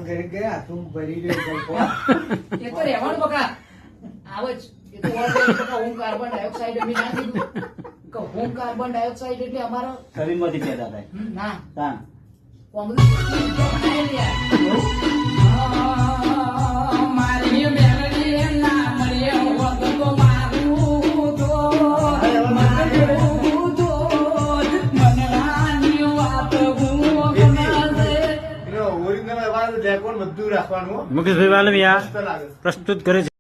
કરી ગયા તું ભરી રહ્યો એ તો રહેવાનું બકા આવે જ એ તો ઓલરેડી બકા હું કાર્બન ડાયોક્સાઇડ અમે ના કીધું કે હું કાર્બન ડાયોક્સાઇડ એટલે અમારો શરીરમાંથી પેદા થાય ના તાન કોમનું મારી મેલડી ના મળ્યો હોત તો મારું તો ઓરિજિનલ અવાજ રેકોર્ડ બધું રાખવાનું મુકેશભાઈ વાલમિયા પ્રસ્તુત કરે છે.